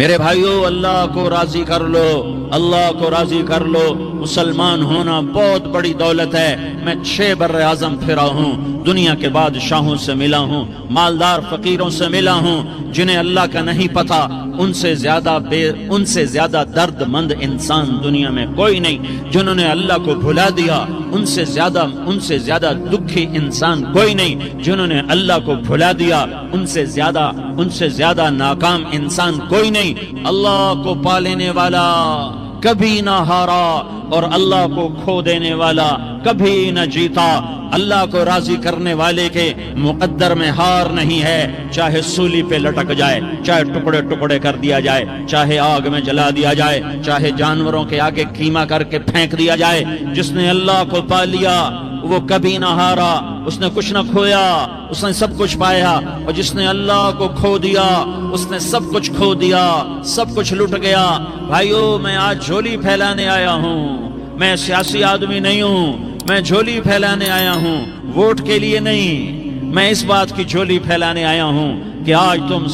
میرے بھائیو، اللہ کو راضی کر لو، اللہ کو راضی کر لو۔ مسلمان ہونا بہت بڑی دولت ہے۔ میں 6 بر اعظم پھرا ہوں، دنیا کے بادشاہوں سے ملا ہوں، مالدار فقیروں سے ملا ہوں، جنہیں اللہ کا نہیں پتا، ان سے زیادہ درد مند انسان دنیا میں کوئی نہیں۔ جنہوں نے اللہ کو بھلا دیا، ان سے زیادہ دکھی انسان کوئی نہیں۔ جنہوں نے اللہ کو بھلا دیا، ان سے زیادہ ناکام انسان کوئی نہیں۔ اللہ کو پا لینے والا کبھی نہ ہارا، اور اللہ کو کھو دینے والا کبھی نہ جیتا۔ اللہ کو راضی کرنے والے کے مقدر میں ہار نہیں ہے، چاہے سولی پہ لٹک جائے، چاہے ٹکڑے ٹکڑے کر دیا جائے، چاہے آگ میں جلا دیا جائے، چاہے جانوروں کے آگے قیمہ کر کے پھینک دیا جائے۔ جس نے اللہ کو پا لیا وہ کبھی نہ ہارا، اس نے کچھ نہ کھویا، اس نے سب کچھ پایا۔ اور جس نے اللہ کو کھو دیا، اس نے سب کچھ کھو دیا، سب کچھ لٹ گیا۔ بھائیو، میں آج جھولی پھیلانے آیا ہوں، میں سیاسی آدمی نہیں ہوں، میں جھولی پھیلانے آیا ہوں، ووٹ کے لیے نہیں۔ میں اس بات کی جھولی پھیلانے آیا ہوں کہ آج تم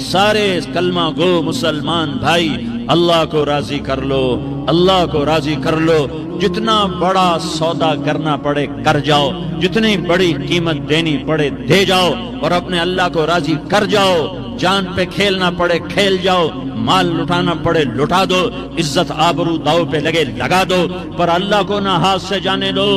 سارے کلمہ گو مسلمان بھائی اللہ کو راضی کر لو، اللہ کو راضی کر لو۔ جتنا بڑا سودا کرنا پڑے کر جاؤ، جتنی بڑی قیمت دینی پڑے دے جاؤ، اور اپنے اللہ کو راضی کر جاؤ۔ جان پہ کھیلنا پڑے کھیل جاؤ، مال لٹانا پڑے لٹا دو، عزت آبرو داؤ پہ لگے لگا دو، پر اللہ کو نہ ہاتھ سے جانے دو۔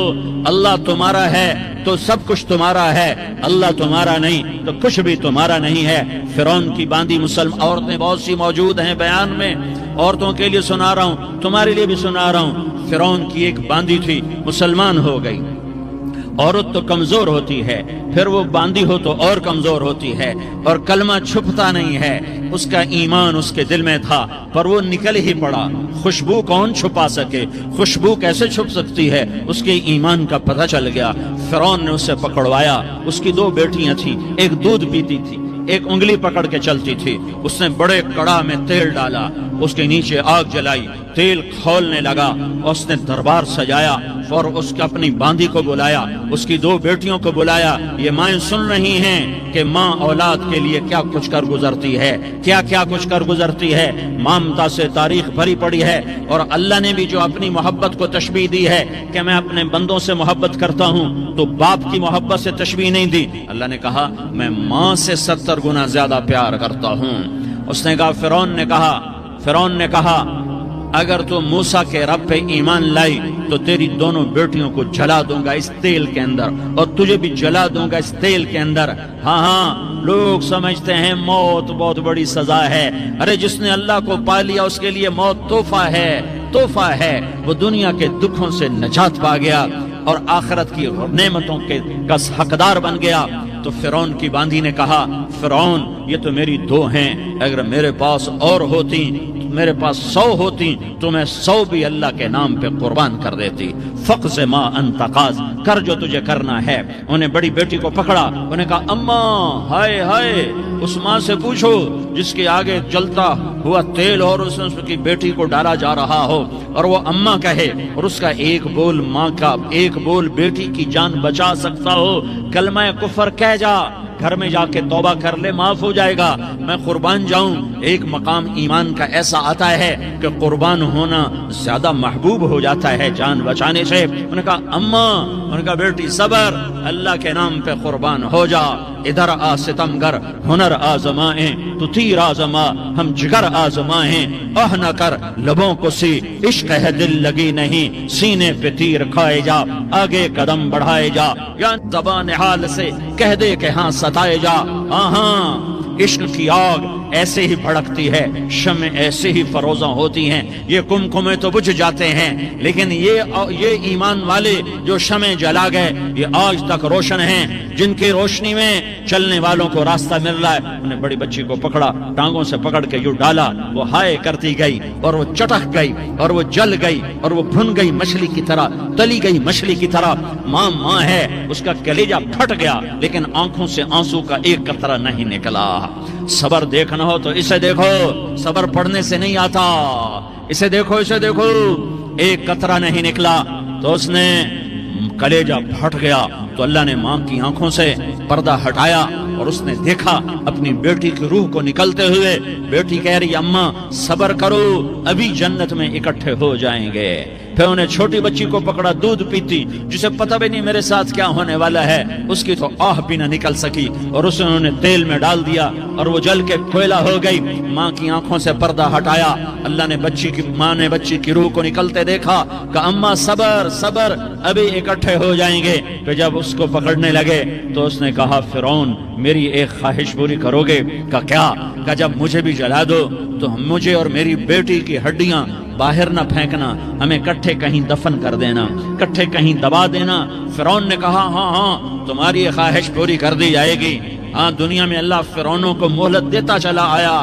اللہ تمہارا ہے تو سب کچھ تمہارا ہے، اللہ تمہارا نہیں تو کچھ بھی تمہارا نہیں ہے۔ فرعون کی باندھی مسلم عورتیں بہت سی موجود ہیں بیان میں، عورتوں کے لیے سنا رہا ہوں، تمہارے لیے بھی سنا رہا ہوں۔ فرعون کی ایک باندھی تھی، مسلمان ہو گئی۔ عورت تو کمزور ہوتی ہے، پھر وہ باندھی ہو تو اور کمزور ہوتی ہے، اور کلمہ چھپتا نہیں ہے۔ اس کا ایمان اس کے دل میں تھا، پر وہ نکل ہی پڑا۔ خوشبو کون چھپا سکے؟ خوشبو کیسے چھپ سکتی ہے؟ اس کے ایمان کا پتہ چل گیا۔ فرعون نے اسے پکڑوایا۔ اس کی 2 بیٹیاں تھیں، ایک دودھ پیتی تھی، ایک انگلی پکڑ کے چلتی تھی۔ اس نے بڑے کڑا میں تیل ڈالا، اس کے نیچے آگ جلائی، تیل کھولنے لگا، اس نے دربار سجایا، اور اس کے اپنی باندھی کو بلایا، اس کی 2 بیٹیوں کو بلایا۔ یہ مائیں سن رہی ہیں کہ ماں اولاد کے لیے کیا کچھ کر گزرتی ہے، کیا کچھ کر گزرتی ہے۔ مامتا سے تاریخ بھری پڑی ہے، اور اللہ نے بھی جو اپنی محبت کو تشبیہ دی ہے کہ میں اپنے بندوں سے محبت کرتا ہوں، تو باپ کی محبت سے تشبیہ نہیں دی۔ اللہ نے کہا میں ماں سے 70 گنا زیادہ پیار کرتا ہوں۔ اس نے کہا فرعون نے کہا اگر تو موسیٰ کے رب پہ ایمان لائی تو تیری دونوں بیٹیوں کو جلا دوں گا اس تیل کے اندر، اور تجھے بھی جلا دوں گا اس تیل کے اندر۔ ہاں لوگ سمجھتے ہیں موت بہت بڑی سزا ہے۔ ارے جس نے اللہ کو پا لیا اس کے لیے موت تحفہ ہے۔ وہ دنیا کے دکھوں سے نجات پا گیا اور آخرت کی نعمتوں کا حقدار بن گیا۔ تو فرعون کی باندھی نے کہا فرعون یہ تو میری 2 ہیں، اگر میرے پاس اور ہوتی، میرے پاس 100 ہوتی تو میں 100 بھی اللہ کے نام پہ قربان کر دیتی۔ فقض ما انت قاض، کر جو تجھے کرنا ہے۔ انہیں بڑی بیٹی کو پکڑا، انہیں کہا اماں ہائے اس ماں سے پوچھو جس کے آگے جلتا ہوا تیل اور اس کی بیٹی کو ڈالا جا رہا ہو، اور وہ اماں کہے، اور اس کا ایک بول ماں کا، ایک بول بیٹی کی جان بچا سکتا ہو۔ کلمہ کفر کہہ جا، گھر میں جا کے توبہ کر لے، معاف ہو جائے گا، میں قربان جاؤں۔ ایک مقام ایمان کا ایسا آتا ہے کہ قربان ہونا زیادہ محبوب ہو جاتا ہے جان بچانے سے۔ انہوں نے کہا اماں، انہوں نے کہا بیٹی صبر، اللہ کے نام پہ قربان ہو جا۔ ادھر آ ستمگر ہنر آزمائیں، تو تیر آزما ہم جگر آزمائیں۔ اہ نہ کر لبوں کو سی عشق ہے دل لگی نہیں، سینے پہ تیر کھائے جا، آگے قدم بڑھائے جا، یا زبان حال سے کہہ دے کہ ہاں ستائے جا۔ ہاں عشق کی آگ ایسے ہی بھڑکتی ہے، شمع ایسے ہی فروزاں ہوتی ہیں۔ یہ کمکمے تو بجھ جاتے ہیں، لیکن یہ ایمان والے جو شمع جلا گئے یہ آج تک روشن ہیں، جن کی روشنی میں چلنے والوں کو راستہ مل رہا ہے۔ انہیں بڑی بچی کو پکڑا، ٹانگوں سے پکڑ کے یوں ڈالا، وہ ہائے کرتی گئی، اور وہ چٹک گئی، اور وہ جل گئی، اور وہ بھن گئی مچھلی کی طرح، تلی گئی مچھلی کی طرح۔ ماں ہے، اس کا کلیجہ پھٹ گیا، لیکن آنکھوں سے آنسو کا ایک قطرہ نہیں نکلا۔ صبر دیکھنا ہو تو اسے دیکھو، صبر پڑھنے سے نہیں آتا، اسے دیکھو ایک قطرہ نہیں نکلا۔ تو اس نے کلیجہ پھٹ گیا، تو اللہ نے ماں کی آنکھوں سے پردہ ہٹایا اور اس نے دیکھا اپنی بیٹی کی روح کو نکلتے ہوئے. بیٹی کہہ رہی اماں صبر کرو ابھی جنت میں اکٹھے ہو جائیں گے. پھر انہیں چھوٹی بچی کو پکڑا دودھ پیتی جسے پتہ بھی نہیں میرے ساتھ کیا ہونے والا ہے. اس کی تو آہ بھی نہ نکل سکی اور اسے انہوں نے تیل میں ڈال دیا اور وہ جل کے کوئلہ ہو گئی. ماں کی آنکھوں سے پردہ ہٹایا. اللہ نے ماں نے بچی کی روح کو نکلتے دیکھا کہ اماں صبر صبر ابھی اکٹھے ہو جائیں گے. پھر جب اس کو پکڑنے لگے تو اس نے کہا فرعون میری ایک خواہش پوری کرو گے؟ کیا؟ کہ جب مجھے بھی جلا دو تو مجھے اور میری بیٹی کی ہڈیاں باہر نہ پھینکنا، ہمیں کٹھے کہیں دفن کر دینا، کٹھے کہیں دبا دینا. فرعون نے کہا ہاں تمہاری یہ خواہش پوری کر دی جائے گی. ہاں دنیا میں اللہ فرعونوں کو مہلت دیتا چلا آیا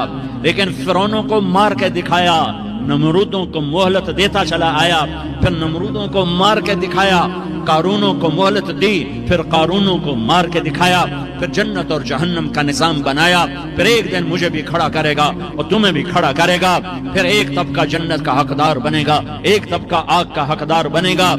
لیکن فرعونوں کو مار کے دکھایا. نمرودوں کو مہلت دیتا چلا آیا پھر نمرودوں کو مار کے دکھایا. قارونوں کو مہلت دی پھر قارونوں کو مار کے دکھایا. پھر جنت اور جہنم کا نظام بنایا. پھر ایک دن مجھے بھی کھڑا کرے گا اور تمہیں بھی کھڑا کرے گا. پھر ایک طبقہ جنت کا حقدار بنے گا، ایک طبقہ آگ کا حقدار بنے گا.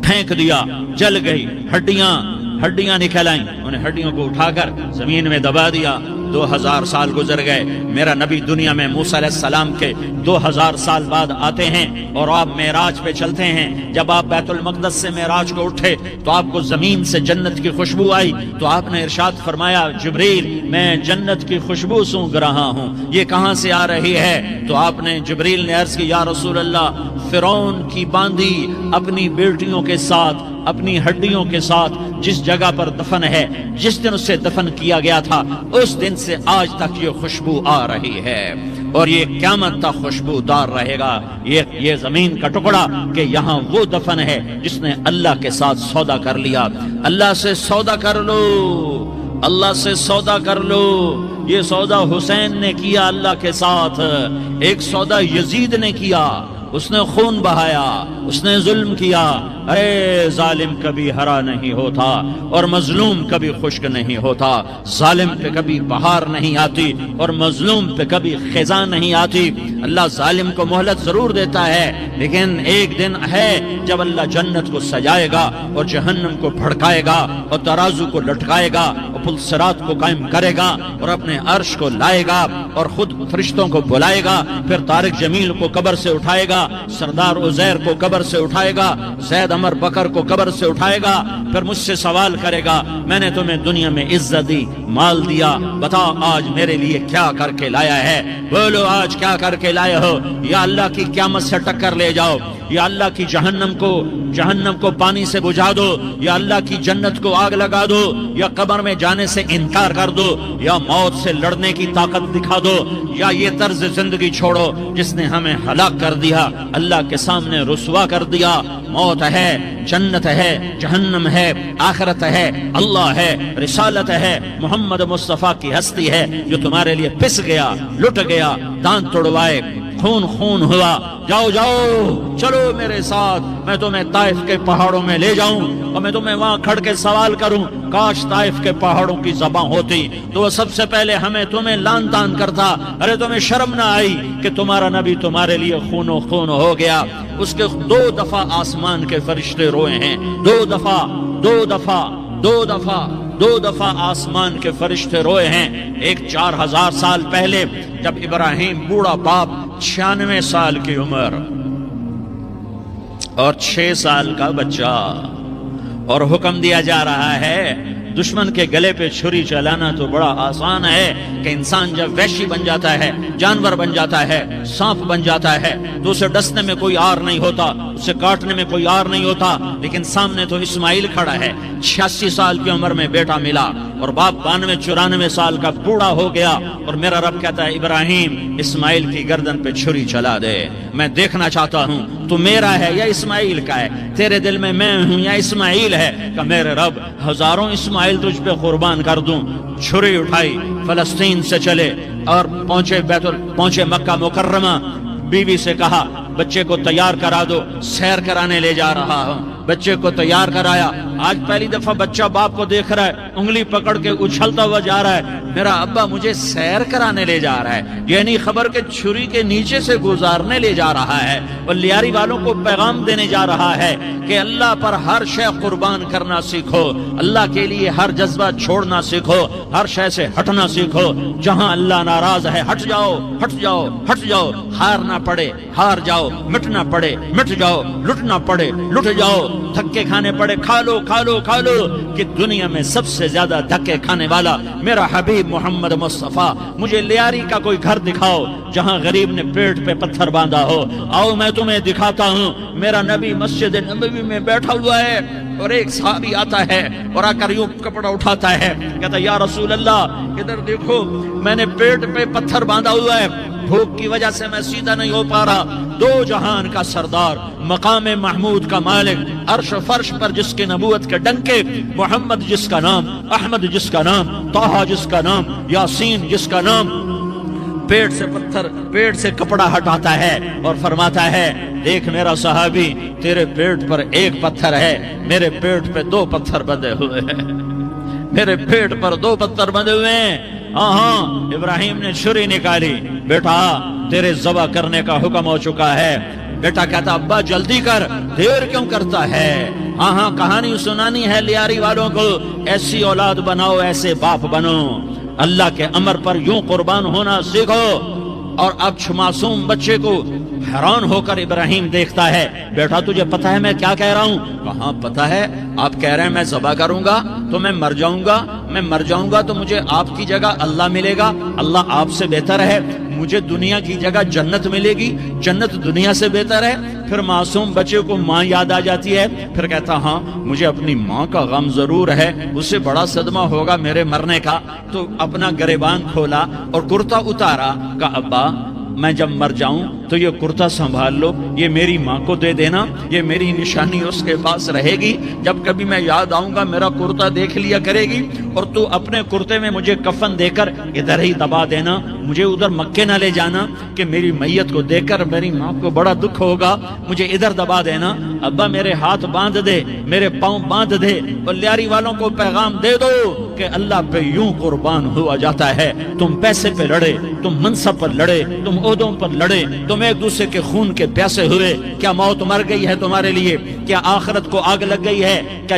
پھینک دیا، جل گئی، ہڈیاں نکل آئیں. انہیں ہڈیوں کو اٹھا کر زمین میں دبا دیا. 2000 سال گزر گئے. میرا نبی دنیا میں موسیٰ علیہ السلام کے 2000 سال بعد آتے ہیں اور آپ معراج پہ چلتے ہیں. جب آپ بیت المقدس سے معراج کو اٹھے تو آپ کو زمین سے جنت کی خوشبو آئی تو آپ نے ارشاد فرمایا جبریل میں جنت کی خوشبو سونگ رہا ہوں، یہ کہاں سے آ رہی ہے؟ تو آپ نے جبریل نے عرض کی یا رسول اللہ فرعون کی باندھی اپنی بیٹیوں کے ساتھ اپنی ہڈیوں کے ساتھ جس جگہ پر دفن ہے، جس دن اسے دفن کیا گیا تھا اس دن سے آج تک یہ خوشبو آ رہی ہے اور یہ قیامت تک خوشبو دار رہے گا. یہ زمین کا ٹکڑا کہ یہاں وہ دفن ہے جس نے اللہ کے ساتھ سودا کر لیا. اللہ سے سودا کر لو، اللہ سے سودا کر لو. یہ سودا حسین نے کیا اللہ کے ساتھ. ایک سودا یزید نے کیا، اس نے خون بہایا، اس نے ظلم کیا. اے ظالم کبھی ہرا نہیں ہوتا اور مظلوم کبھی خشک نہیں ہوتا. ظالم پہ کبھی بہار نہیں آتی اور مظلوم پہ کبھی خزاں نہیں آتی. اللہ ظالم کو مہلت ضرور دیتا ہے لیکن ایک دن ہے جب اللہ جنت کو سجائے گا اور جہنم کو بھڑکائے گا اور ترازو کو لٹکائے گا اور پل صراط کو قائم کرے گا اور اپنے عرش کو لائے گا اور خود فرشتوں کو بلائے گا. پھر طارق جمیل کو قبر سے اٹھائے گا، سردار عزیر کو قبر سے اٹھائے گا، زید عمر بکر کو قبر سے اٹھائے گا. پھر مجھ سے سوال کرے گا میں نے تمہیں دنیا میں عزت دی، مال دیا، بتا آج میرے لیے کیا کر کے لایا ہے؟ بولو آج کیا کر کے لائے ہو؟ یا اللہ کی قیامت سے ٹکر لے جاؤ، یا اللہ کی جہنم کو پانی سے بجھا دو، یا اللہ کی جنت کو آگ لگا دو، یا قبر میں جانے سے انکار کر دو، یا موت سے لڑنے کی طاقت دکھا دو، یا یہ طرز زندگی چھوڑو جس نے ہمیں ہلاک کر دیا، اللہ کے سامنے رسوا کر دیا. موت ہے، جنت ہے، جہنم ہے، آخرت ہے، اللہ ہے، رسالت ہے، محمد مصطفیٰ کی ہستی ہے جو تمہارے لیے پس گیا، لٹ گیا، دانت توڑوائے، خون ہوا. جاؤ چلو میرے ساتھ، میں تمہیں طائف کے پہاڑوں میں لے جاؤں اور میں تمہیں وہاں کھڑ کے سوال کروں کاش طائف کے پہاڑوں کی زبان ہوتی تو وہ سب سے پہلے تمہیں لان تان کرتا. ارے تمہیں شرم نہ آئی کہ تمہارا نبی تمہارے لیے خون ہو گیا؟ اس کے 2 دفعہ آسمان کے فرشتے روئے ہیں، 2 دفعہ آسمان کے فرشتے روئے ہیں. ایک 4000 سال پہلے جب ابراہیم بوڑھا باپ 96 سال کی عمر اور 6 سال کا بچہ اور حکم دیا جا رہا ہے دشمن کے گلے پہ چھری چلانا تو بڑا آسان ہے کہ انسان جب وحشی بن جاتا ہے، جانور بن جاتا ہے، سانپ بن جاتا ہے تو اسے ڈسنے میں کوئی آر نہیں ہوتا، اسے کاٹنے میں کوئی آر نہیں ہوتا. لیکن سامنے تو اسماعیل کھڑا ہے، 86 سال کی عمر میں بیٹا ملا اور باپ 92-94 سال کا بوڑھا ہو گیا اور میرا رب کہتا ہے ابراہیم اسماعیل کی گردن پہ چھری چلا دے، میں دیکھنا چاہتا ہوں تو میرا ہے یا اسماعیل کا ہے، تیرے دل میں میں ہوں یا اسماعیل ہے؟ کہ میرے رب ہزاروں اسماعیل تجھ پہ قربان کر دوں. چھری اٹھائی، فلسطین سے چلے اور پہنچے مکہ مکرمہ. بیوی سے کہا بچے کو تیار کرا دو، سیر کرانے لے جا رہا ہوں. بچے کو تیار کرایا. آج پہلی دفعہ بچہ باپ کو دیکھ رہا ہے, انگلی پکڑ کے اچھلتا ہوا جا رہا ہے, میرا ابا مجھے سیر کرانے لے جا رہا ہے, یہ نہیں خبر کہ چھری کے نیچے سے گزارنے لے جا رہا ہے. اور لیاری والوں کو پیغام دینے جا رہا ہے کہ اللہ پر ہر شے قربان کرنا سیکھو, اللہ کے لیے ہر جذبہ چھوڑنا سیکھو, ہر شے سے ہٹنا سیکھو. جہاں اللہ ناراض ہے ہٹ جاؤ, ہٹ جاؤ, ہٹ جاؤ. ہارنا پڑے ہار جاؤ, مٹنا پڑے مٹ جاؤ, لٹنا پڑے لٹ جاؤ, دھکے کھانے پڑے کھا لو کھا لو کھا لو. کہ دنیا میں سب سے زیادہ دھکے کھانے والا میرا حبیب محمد مصطفیٰ. مجھے لیاری کا کوئی گھر دکھاؤ جہاں غریب نے پیٹ پہ پتھر باندھا ہو. آؤ میں تمہیں دکھاتا ہوں. میرا نبی مسجد نبوی میں بیٹھا ہوا ہے اور ایک صحابی آتا ہے اور آ کر یوں کپڑا اٹھاتا ہے, کہتا یا رسول اللہ ادھر دیکھو, میں نے پیٹ پہ پتھر باندھا ہوا ہے, بھوک کی وجہ سے میں سیدھا نہیں ہو پا رہا. دو جہان کا سردار, مقام محمود کا مالک, عرش فرش پر جس کے نبوت کے ڈنکے, محمد جس کا نام, احمد جس کا نام, طٰہٰ جس کا نام, یاسین جس کا نام, پیٹ سے پتھر, پیٹ سے کپڑا ہٹاتا ہے اور فرماتا ہے دیکھ میرا صحابی, تیرے پیٹ پر ایک پتھر ہے, میرے پیٹ پہ دو پتھر بندھے ہوئے ہیں, میرے پیٹ پر دو پتھر بندھے ہوئے ہیں. ہاں ابراہیم نے چھری نکالی, بیٹا تیرے ذبح کرنے کا حکم ہو چکا ہے. بیٹا کہتا ابا جلدی کر, دیر کیوں کرتا ہے. ہاں کہانی سنانی ہے لیاری والوں کو, ایسی اولاد بناؤ, ایسے باپ بنو, اللہ کے امر پر یوں قربان ہونا سیکھو. اور اب معصوم بچے کو حیران ہو کر ابراہیم دیکھتا ہے, بیٹا تجھے پتا ہے میں کیا کہہ رہا ہوں؟ کہاں پتا ہے, آپ کہہ رہے ہیں میں ذبح کروں گا تو میں مر جاؤں گا, میں مر جاؤں گا تو مجھے آپ کی جگہ اللہ ملے گا, اللہ آپ سے بہتر ہے, مجھے دنیا کی جگہ جنت ملے گی, جنت دنیا سے بہتر ہے. پھر معصوم بچے کو ماں یاد آ جاتی ہے, پھر کہتا ہاں مجھے اپنی ماں کا غم ضرور ہے, اسے بڑا صدمہ ہوگا میرے مرنے کا. تو اپنا گریبان کھولا اور کرتا اتارا, کہا ابا میں جب مر جاؤں تو یہ کرتا سنبھال لو, یہ میری ماں کو دے دینا, یہ میری نشانی اس کے پاس رہے گی, جب کبھی میں یاد آؤں گا میرا کرتا دیکھ لیا کرے گی, اور تو اپنے کرتے میں مجھے کفن دے کر ادھر ہی دبا دینا, مجھے ادھر مکے نہ لے جانا کہ میری میت کو دیکھ کر میری ماں کو بڑا دکھ ہوگا, مجھے ادھر دبا دینا. ابا میرے ہاتھ باندھ دے, میرے پاؤں باندھ دے, اور لیاری والوں کو پیغام دے دو کہ اللہ پہ یوں قربان ہوا جاتا ہے. تم پیسے پہ لڑے, تم منصب پر لڑے, تم عہدوں پر لڑے, تم ایک دوسرے کے خون کے پیاسے ہوئے, کیا موت مر گئی ہے تمہارے لیے؟ کیا آخرت کو آگ لگ گئی ہے؟ کیا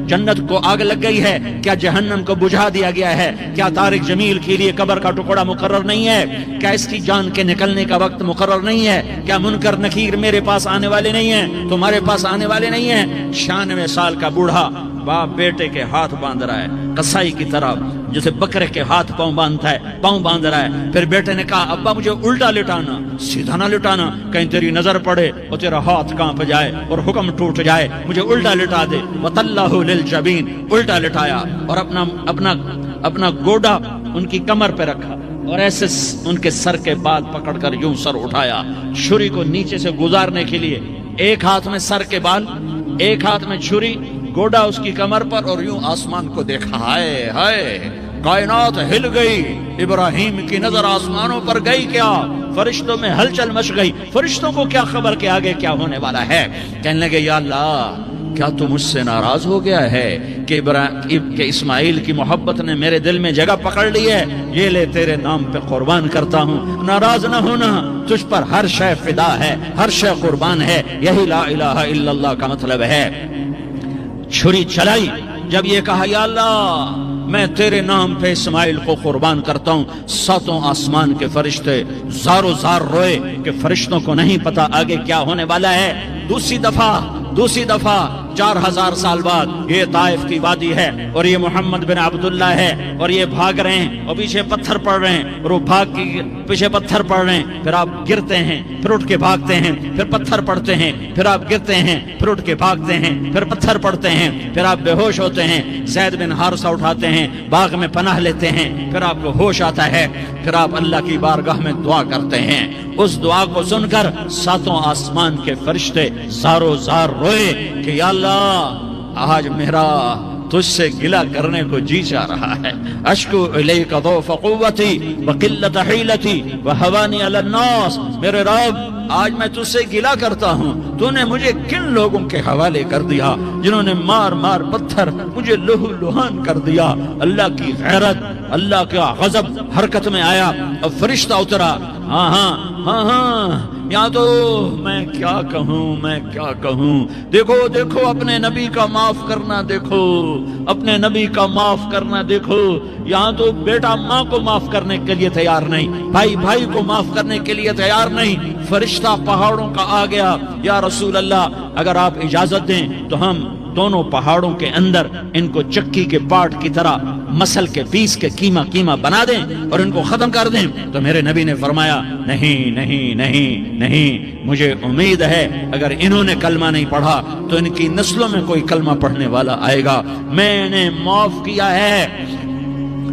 جنت کو آگ لگ گئی ہے؟ کیا جہنم کو بجھا دیا گیا ہے؟ کیا طارق جمیل کے لیے قبر کا ٹکڑا مقرر نہیں ہے؟ کیا اس کی جان کے نکلنے کا وقت مقرر نہیں ہے؟ کیا منکر نکیر میرے پاس آنے والے نہیں ہیں, تمہارے پاس آنے والے نہیں ہیں؟ 96 سال کا بوڑھا باپ بیٹے کے ہاتھ باندھ رہا ہے قصائی کی طرح, جسے بکرے کے ہاتھ پاؤں باندھتا ہے, پاؤں باندھ رہا ہے. پھر بیٹے نے کہا ابا مجھے الٹا لٹانا, سیدھا نہ لٹانا, کہیں تیری نظر پڑے اور تیرا ہاتھ کانپ جائے اور حکم ٹوٹ جائے, مجھے الٹا لٹا دے. وَطَلَّهُ لِلْجَبِينِ, الٹا لٹایا اور اپنا گوڈا ان کی کمر پہ رکھا اور ایسے ان کے سر کے بال پکڑ کر یوں سر اٹھایا, چھری کو نیچے سے گزارنے کے لیے. ایک ہاتھ میں سر کے بال, ایک ہاتھ میں چھری, گوڈا اس کی کمر پر, اور یوں آسمان کو دیکھا. ہائے ہائے, کائنات ہل گئی, ابراہیم کی نظر آسمانوں پر گئی, کیا فرشتوں میں ہلچل مچ گئی. فرشتوں کو کیا خبر کہ آگے کیا ہونے والا ہے؟ کہنے لگے یا اللہ کیا تو مجھ سے ناراض ہو گیا ہے کہ اسماعیل کی محبت نے میرے دل میں جگہ پکڑ لی ہے؟ یہ لے تیرے نام پہ قربان کرتا ہوں. ناراض نہ ہونا, تجھ پر ہر شے فدا ہے, ہر شے قربان ہے. یہی لا الہ الا اللہ کا مطلب ہے. چھری چلائی, جب یہ کہا یا اللہ میں تیرے نام پہ اسماعیل کو قربان کرتا ہوں, 7 آسمان کے فرشتے زارو زار روئے کہ فرشتوں کو نہیں پتا آگے کیا ہونے والا ہے. دوسری دفعہ 4000 سال بعد یہ طائف کی وادی ہے اور یہ محمد بن عبداللہ ہے اور یہ بھاگ رہے ہیں اور پیچھے پتھر پڑ رہے ہیں اور وہ بھاگ کے پیچھے پتھر پڑ رہے ہیں. پھر آپ گرتے ہیں, پھر اٹھ کے بھاگتے ہیں, پھر پتھر پڑتے ہیں, پھر آپ گرتے ہیں, پھر اٹھ کے بھاگتے ہیں, پھر پتھر پڑتے ہیں, پھر آپ بے ہوش ہوتے ہیں. زید بن حارثہ اٹھاتے ہیں, باغ میں پناہ لیتے ہیں, پھر آپ کو ہوش آتا ہے, پھر آپ اللہ کی بارگاہ میں دعا کرتے ہیں. اس دعا کو سن کر 7 آسمان کے فرشتے زارو زار روئے کہ یا اللہ آج میرا تجھ سے گلہ کرنے کو جی چاہ رہا ہے. اشکو الیک ضعف قوتی وقلت حیلتی وہوانی علی الناس, میرے رب آج میں تجھ سے گلہ کرتا ہوں، تو نے مجھے کن لوگوں کے حوالے کر دیا جنہوں نے مار مار پتھر مجھے لہو لہان کر دیا۔ اللہ کی غیرت، اللہ کا غضب حرکت میں آیا، اب فرشتہ اترا۔ ہاں ہاں ہاں ہاں، یا تو میں کیا کہوں، دیکھو دیکھو اپنے نبی کا معاف کرنا، دیکھو اپنے نبی کا معاف کرنا، دیکھو یہاں تو بیٹا ماں کو معاف کرنے کے لیے تیار نہیں، بھائی بھائی کو معاف کرنے کے لیے تیار نہیں۔ فرشتہ پہاڑوں کا آ گیا، یا رسول اللہ اگر آپ اجازت دیں تو ہم دونوں پہاڑوں کے اندر ان کو چکی کے پاٹ کی طرح مسل کے پیس کے کیما بنا دیں اور ان کو ختم کر دیں۔ تو میرے نبی نے فرمایا نہیں نہیں نہیں نہیں، مجھے امید ہے اگر انہوں نے کلمہ نہیں پڑھا تو ان کی نسلوں میں کوئی کلمہ پڑھنے والا آئے گا۔ میں نے معاف کیا ہے،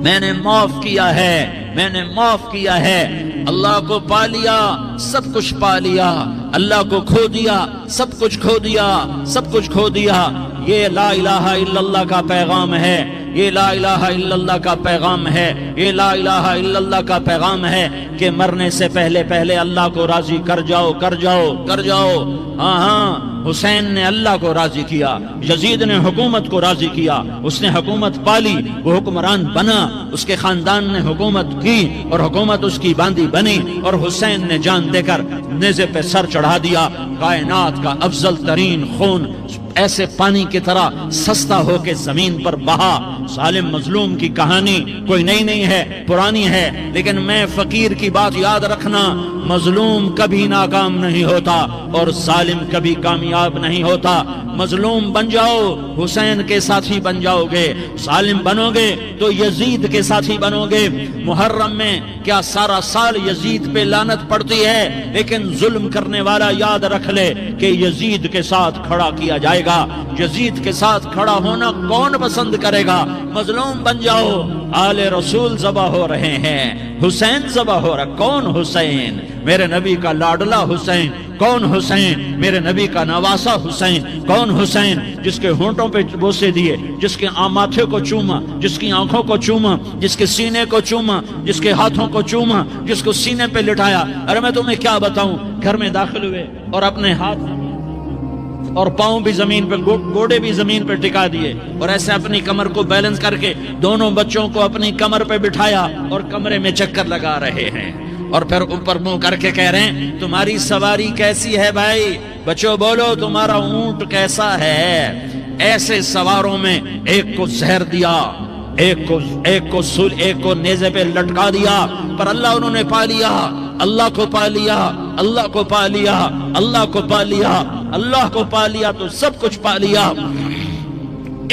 میں نے معاف کیا ہے، میں نے معاف کیا ہے۔ اللہ کو پا لیا، سب کچھ پا لیا، اللہ کو کھو دیا، سب کچھ کھو دیا، سب کچھ کھو دیا۔ یہ لا الہ الا اللہ کا پیغام ہے، یہ لا الہ الا اللہ کا پیغام ہے، یہ لا الہ الا اللہ کا پیغام ہے کہ مرنے سے پہلے پہلے اللہ کو راضی کر جاؤ، کر جاؤ، کر جاؤ۔ ہاں ہاں، حسین نے اللہ کو راضی کیا، یزید نے حکومت کو راضی کیا، اس نے حکومت پالی، وہ حکمران بنا، اس کے خاندان نے حکومت کی اور حکومت اس کی باندھی بنی، اور حسین نے جان دے کر نیزے پہ سر چڑھا دیا۔ کائنات کا افضل ترین خون ایسے پانی کی طرح سستا ہو کے زمین پر بہا۔ ظالم مظلوم کی کہانی کوئی نئی نہیں ہے، پرانی ہے، لیکن میں فقیر کی بات یاد رکھنا، مظلوم کبھی ناکام نہیں ہوتا اور ظالم کبھی کامیاب نہیں ہوتا۔ مظلوم بن جاؤ حسین کے ساتھی بن جاؤ گے، ظالم بنو گے تو یزید کے ساتھی بنو گے۔ محرم میں کیا سارا سال یزید پہ لعنت پڑتی ہے، لیکن ظلم کرنے والا یاد رکھ لے کہ یزید کے ساتھ کھڑا کیا جائے گا۔ یزید کے ساتھ کھڑا ہونا کون پسند کرے گا؟ مظلوم بن جاؤ۔ آل رسول ذبح ہو رہے ہیں، حسین ذبح ہو رہا۔ کون حسین؟ میرے نبی کا لاڈلا حسین۔ کون حسین؟ میرے نبی کا نواسا حسین۔ کون حسین؟ جس کے ہونٹوں پہ بوسے دیے، جس کے ماتھے کو چوما، جس کی آنکھوں کو چوما، جس کے سینے کو چوما، جس کے ہاتھوں کو چوما، جس کو سینے پہ لٹایا۔ ارے میں تمہیں کیا بتاؤں، گھر میں داخل ہوئے اور اپنے ہاتھ اور پاؤں بھی زمین پہ، گوڑے بھی زمین پہ ٹکا دیے، اور ایسے اپنی کمر کو بیلنس کر کے دونوں بچوں کو اپنی کمر پہ بٹھایا اور کمرے میں چکر لگا رہے ہیں، اور پھر اوپر منہ کر کے کہہ رہے ہیں تمہاری سواری کیسی ہے بھائی؟ بچوں بولو تمہارا اونٹ کیسا ہے؟ ایسے سواروں میں ایک کو زہر دیا، ایک کو نیزے پہ لٹکا دیا، پر اللہ انہوں نے پا لیا، اللہ کو پا لیا، اللہ کو پا لیا، اللہ کو پا لیا، اللہ کو پا لیا تو سب کچھ پا لیا۔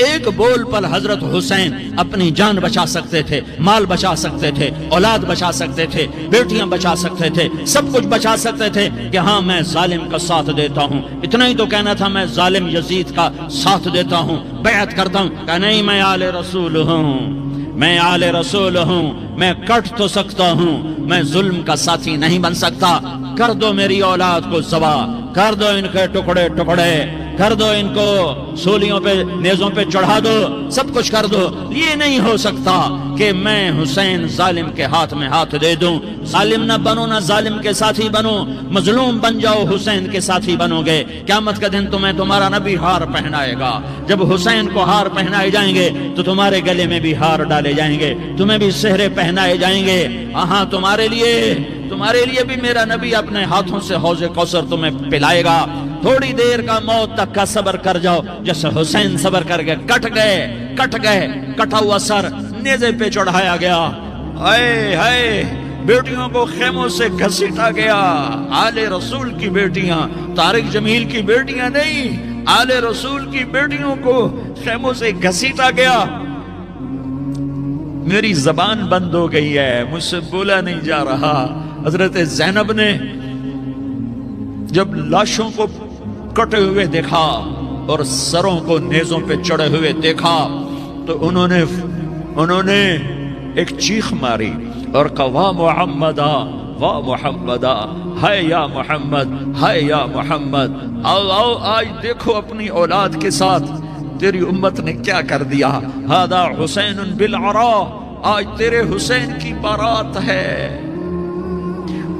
ایک بول پر حضرت حسین اپنی جان بچا سکتے تھے، مال بچا سکتے تھے، اولاد بچا سکتے تھے، بیٹیاں بچا سکتے تھے، سب کچھ بچا سکتے تھے کہ ہاں میں ظالم کا ساتھ دیتا ہوں۔ اتنا ہی تو کہنا تھا میں ظالم یزید کا ساتھ دیتا ہوں، بیعت کرتا ہوں، کہ نہیں میں آل رسول ہوں، میں آل رسول ہوں، میں کٹ تو سکتا ہوں، میں ظلم کا ساتھی نہیں بن سکتا۔ کر دو میری اولاد کو ذبح، کر دو ان کے ٹکڑے ٹکڑے، کر دو ان کو سولیوں پہ نیزوں پہ چڑھا دو، سب کچھ کر دو۔ یہ نہیں ہو سکتا کہ میں حسین ظالم کے ہاتھ میں ہاتھ دے دوں۔ ظالم نہ بنو، نہ ظالم کے ساتھی بنو، مظلوم بن جاؤ، حسین کے ساتھی بنو گے۔ قیامت کا دن تمہیں تمہارا نبی ہار پہنائے گا۔ جب حسین کو ہار پہنائے جائیں گے تو تمہارے گلے میں بھی ہار ڈالے جائیں گے، تمہیں بھی سہرے پہنائے جائیں گے۔ ہاں تمہارے لیے بھی میرا نبی اپنے ہاتھوں سے حوض کوثر تمہیں پلائے گا۔ تھوڑی دیر کا موت تک کا صبر کر جاؤ، جیسے حسین صبر کر گئے، کٹ گئے، کٹا ہوا سر نیزے پہ چڑھایا گیا۔ ہائے ہائے، بیٹیوں کو خیموں سے گھسیٹا گیا۔ آل رسول کی بیٹیاں، طارق جمیل کی بیٹیاں نہیں، آل رسول کی بیٹیوں کو خیموں سے گھسیٹا گیا۔ میری زبان بند ہو گئی ہے، مجھ سے بولا نہیں جا رہا۔ حضرت زینب نے جب لاشوں کو کٹے ہوئے دیکھا اور سروں کو نیزوں پہ چڑھے ہوئے دیکھا تو انہوں نے ایک چیخ ماری اور کہا واہ محمدا، واہ محمدا، ہائے یا محمد، ہائے یا محمد۔ آؤ آج دیکھو اپنی اولاد کے ساتھ تیری امت نے کیا کر دیا۔ ہذا حسین بالعراء، آج تیرے حسین کی بارات ہے۔